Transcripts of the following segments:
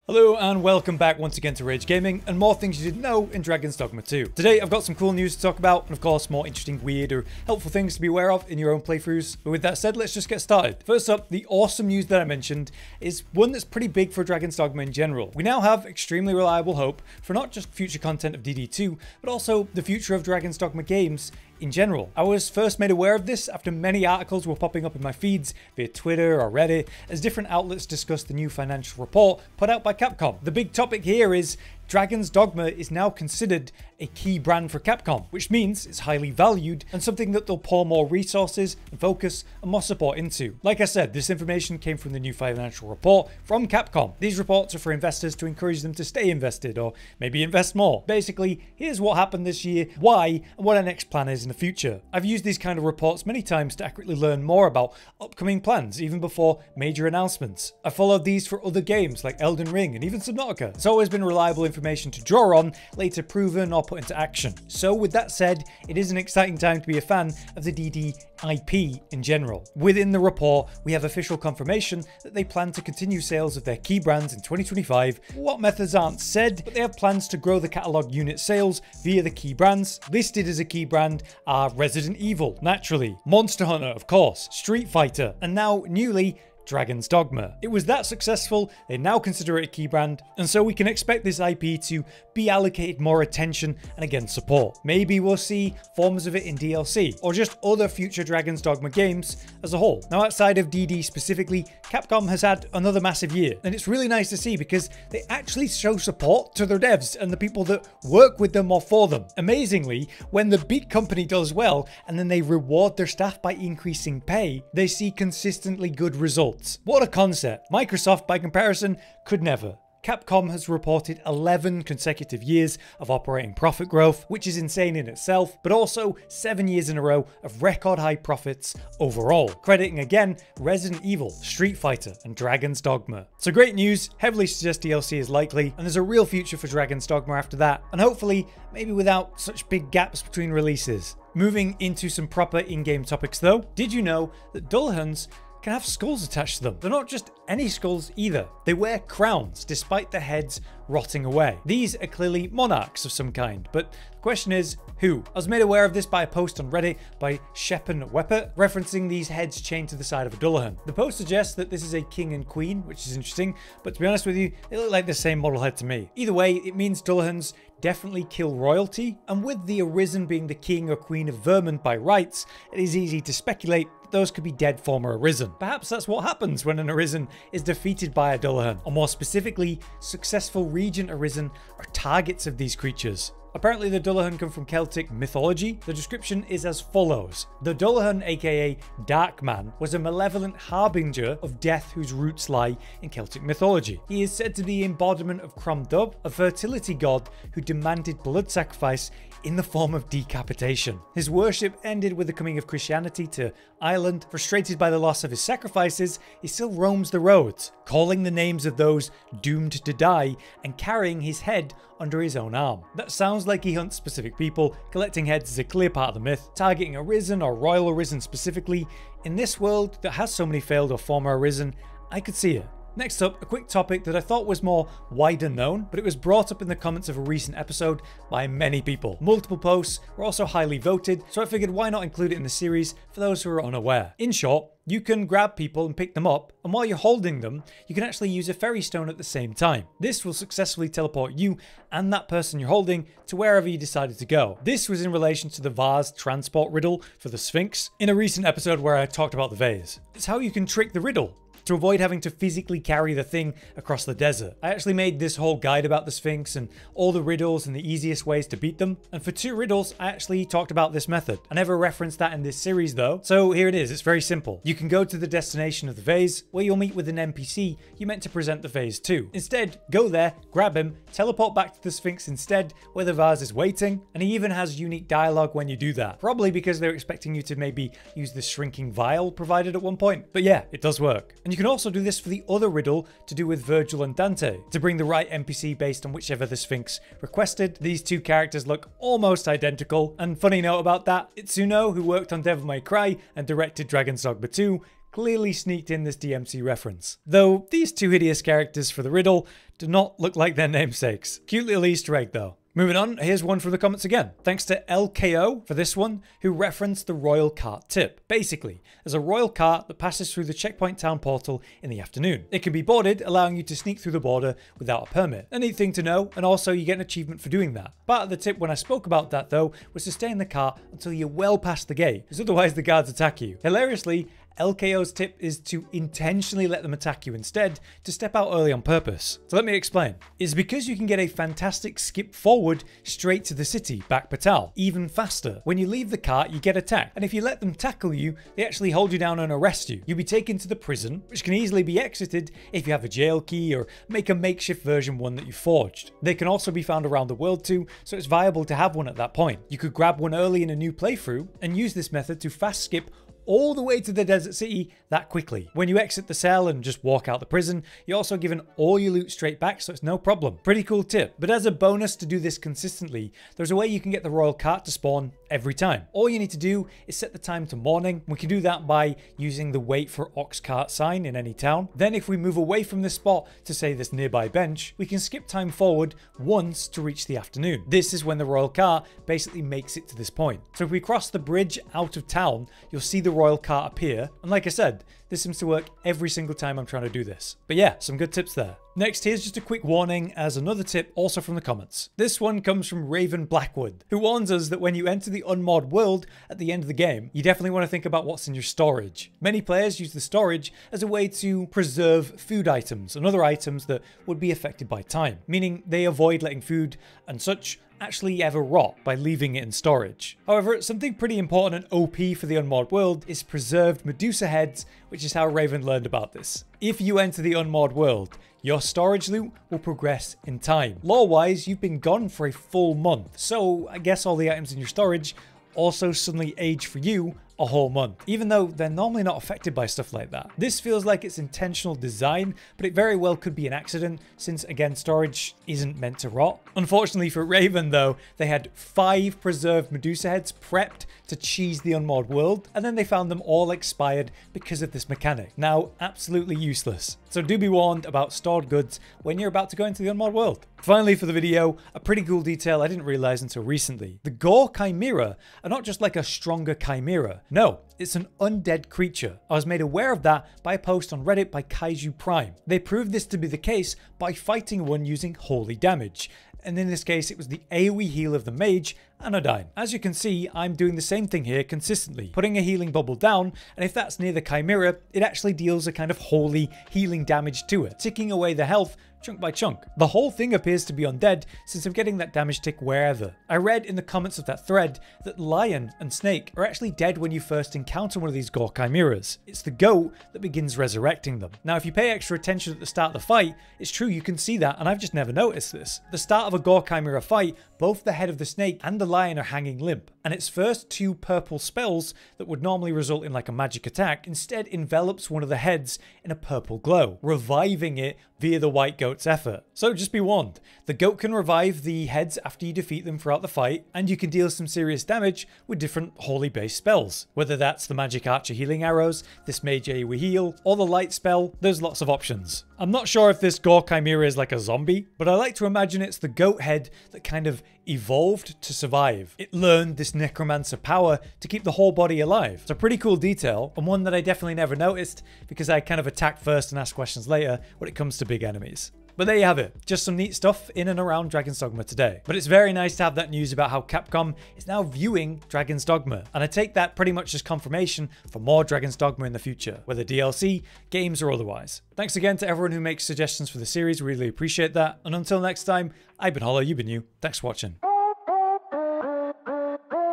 Hello and welcome back once again to Rage Gaming and more things you didn't know in Dragons Dogma 2. Today I've got some cool news to talk about and of course more interesting, weird or helpful things to be aware of in your own playthroughs. But with that said, let's just get started. First up, the awesome news that I mentioned is one that's pretty big for Dragons Dogma in general. We now have extremely reliable hope for not just future content of DD2, but also the future of Dragons Dogma games in general. I was first made aware of this after many articles were popping up in my feeds via Twitter or Reddit as different outlets discussed the new financial report put out by Capcom. The big topic here is Dragons Dogma is now considered a key brand for Capcom, which means it's highly valued and something that they'll pour more resources and focus and more support into. Like I said, this information came from the new financial report from Capcom. These reports are for investors to encourage them to stay invested or maybe invest more. Basically, here's what happened this year, why, and what our next plan is in the future. I've used these kind of reports many times to accurately learn more about upcoming plans, even before major announcements. I followed these for other games like Elden Ring and even Subnautica. It's always been reliable information to draw on, later proven or put into action. So with that said, it is an exciting time to be a fan of the DD IP in general. Within the report, we have official confirmation that they plan to continue sales of their key brands in 2025. What methods aren't said, but they have plans to grow the catalog unit sales via the key brands. Listed as a key brand are Resident Evil, naturally, Monster Hunter, of course, Street Fighter, and now newly Dragons Dogma. It was that successful, they now consider it a key brand, and so we can expect this IP to be allocated more attention and again support. Maybe we'll see forms of it in DLC, or just other future Dragons Dogma games as a whole. Now outside of DD specifically, Capcom has had another massive year, and it's really nice to see because they actually show support to their devs and the people that work with them or for them. Amazingly, when the big company does well, and then they reward their staff by increasing pay, they see consistently good results. What a concept. Microsoft, by comparison, could never. Capcom has reported 11 consecutive years of operating profit growth, which is insane in itself, but also 7 years in a row of record high profits overall, crediting again Resident Evil, Street Fighter, and Dragons Dogma. So great news, heavily suggest DLC is likely, and there's a real future for Dragons Dogma after that, and hopefully maybe without such big gaps between releases. Moving into some proper in-game topics though, did you know that Dullahans can have skulls attached to them? They're not just any skulls either. They wear crowns despite their heads rotting away. These are clearly monarchs of some kind, but the question is, who? I was made aware of this by a post on Reddit by Sheppen Weppert, referencing these heads chained to the side of a Dullahan. The post suggests that this is a king and queen, which is interesting, but to be honest with you, they look like the same model head to me. Either way, it means Dullahans definitely kill royalty, and with the Arisen being the king or queen of vermin by rights, it is easy to speculate that those could be dead former Arisen. Perhaps that's what happens when an Arisen is defeated by a Dullahan, or more specifically, successful Regent Arisen are targets of these creatures. Apparently the Dullahan come from Celtic mythology. The description is as follows. The Dullahan, aka Dark Man, was a malevolent harbinger of death whose roots lie in Celtic mythology. He is said to be the embodiment of Crom Dubh, a fertility god who demanded blood sacrifice in the form of decapitation. His worship ended with the coming of Christianity to Ireland. Frustrated by the loss of his sacrifices, he still roams the roads, calling the names of those doomed to die and carrying his head under his own arm. That sounds like he hunts specific people. Collecting heads is a clear part of the myth. Targeting Arisen or Royal Arisen specifically, in this world that has so many failed or former Arisen, I could see it. Next up, a quick topic that I thought was more wider known, but it was brought up in the comments of a recent episode by many people. Multiple posts were also highly voted, so I figured why not include it in the series for those who are unaware. In short, you can grab people and pick them up, and while you're holding them, you can actually use a fairy stone at the same time. This will successfully teleport you and that person you're holding to wherever you decided to go. This was in relation to the vase transport riddle for the Sphinx in a recent episode where I talked about the vase. It's how you can trick the riddle to avoid having to physically carry the thing across the desert. I actually made this whole guide about the Sphinx and all the riddles and the easiest ways to beat them. And for 2 riddles, I actually talked about this method. I never referenced that in this series though. So here it is, it's very simple. You can go to the destination of the vase where you'll meet with an NPC you meant to present the vase to. Instead, go there, grab him, teleport back to the Sphinx instead where the vase is waiting. And he even has unique dialogue when you do that. Probably because they're expecting you to maybe use the shrinking vial provided at one point. But yeah, it does work. And you can also do this for the other riddle to do with Virgil and Dante, to bring the right NPC based on whichever the Sphinx requested. These 2 characters look almost identical, and funny note about that, Itsuno, who worked on Devil May Cry and directed Dragons Dogma 2, clearly sneaked in this DMC reference. Though these 2 hideous characters for the riddle do not look like their namesakes. Cute little Easter egg though. Moving on, here's one from the comments again. Thanks to LKO for this one, who referenced the royal cart tip. Basically, there's a royal cart that passes through the checkpoint town portal in the afternoon. It can be boarded, allowing you to sneak through the border without a permit. A neat thing to know, and also you get an achievement for doing that. Part of the tip when I spoke about that though, was to stay in the cart until you're well past the gate, because otherwise the guards attack you. Hilariously, LKO's tip is to intentionally let them attack you instead, to step out early on purpose. So let me explain. It's because you can get a fantastic skip forward straight to the city, back Patal, even faster. When you leave the cart, you get attacked, and if you let them tackle you, they actually hold you down and arrest you. You'll be taken to the prison, which can easily be exited if you have a jail key or make a makeshift version one that you forged. They can also be found around the world too, so it's viable to have one at that point. You could grab one early in a new playthrough and use this method to fast skip all the way to the desert city that quickly. When you exit the cell and just walk out the prison, you're also given all your loot straight back, so it's no problem. Pretty cool tip. But as a bonus to do this consistently, there's a way you can get the royal cart to spawn every time. All you need to do is set the time to morning. We can do that by using the wait for ox cart sign in any town. Then if we move away from this spot to say this nearby bench, we can skip time forward once to reach the afternoon. This is when the royal cart basically makes it to this point. So if we cross the bridge out of town, you'll see the royal cart appear, and like I said, this seems to work every single time I'm trying to do this. But yeah, some good tips there. Next, here's just a quick warning as another tip also from the comments. This one comes from Raven Blackwood, who warns us that when you enter the unmoored world at the end of the game, you definitely want to think about what's in your storage. Many players use the storage as a way to preserve food items and other items that would be affected by time, meaning they avoid letting food and such actually ever rot by leaving it in storage. However, something pretty important and OP for the unmoored world is preserved medusa heads, which is how Raven learned about this. If you enter the unmoored world, your storage loot will progress in time. Lore-wise, you've been gone for a full month, so I guess all the items in your storage also suddenly age for you a whole month, even though they're normally not affected by stuff like that. This feels like it's intentional design, but it very well could be an accident, since again, storage isn't meant to rot. Unfortunately for Raven though, they had 5 preserved medusa heads prepped to cheese the unmoored world, and then they found them all expired because of this mechanic. Now, absolutely useless. So do be warned about stored goods when you're about to go into the unmoored world. Finally for the video, a pretty cool detail I didn't realize until recently. The Gore Chimera are not just like a stronger chimera. No, it's an undead creature. I was made aware of that by a post on Reddit by Kaiju Prime. They proved this to be the case by fighting one using holy damage. And in this case, it was the AoE heal of the mage, Anodyne. As you can see, I'm doing the same thing here consistently, putting a healing bubble down, and if that's near the Chimera, it actually deals a kind of holy healing damage to it, ticking away the health chunk by chunk. The whole thing appears to be undead since I'm getting that damage tick wherever. I read in the comments of that thread that lion and snake are actually dead when you first encounter one of these Gore Chimeras. It's the goat that begins resurrecting them. Now, if you pay extra attention at the start of the fight, it's true you can see that, and I've just never noticed this. At the start of a Gore Chimera fight, both the head of the snake and the lion are hanging limp, and its first 2 purple spells that would normally result in like a magic attack instead envelops one of the heads in a purple glow, reviving it via the white goat's effort. So just be warned, the goat can revive the heads after you defeat them throughout the fight, and you can deal some serious damage with different holy based spells. Whether that's the magic archer healing arrows, this mage AoE heal, or the light spell, there's lots of options. I'm not sure if this Gore Chimera is like a zombie, but I like to imagine it's the goat head that kind of evolved to survive. It learned this necromancer power to keep the whole body alive. It's a pretty cool detail, and one that I definitely never noticed because I kind of attack first and ask questions later when it comes to big enemies. But there you have it, just some neat stuff in and around Dragons Dogma today. But it's very nice to have that news about how Capcom is now viewing Dragons Dogma, and I take that pretty much as confirmation for more Dragons Dogma in the future, whether DLC, games, or otherwise. Thanks again to everyone who makes suggestions for the series, really appreciate that. And until next time, I've been Hollow, you've been you. Thanks for watching.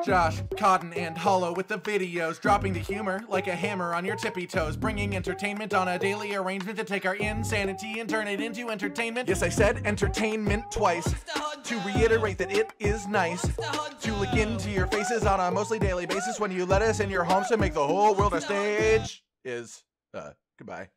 Josh, Cotton, and Hollow with the videos, dropping the humor like a hammer on your tippy toes, bringing entertainment on a daily arrangement to take our insanity and turn it into entertainment. Yes, I said entertainment twice, to reiterate that it is nice to look into your faces on a mostly daily basis when you let us in your homes to make the whole world a stage. Goodbye.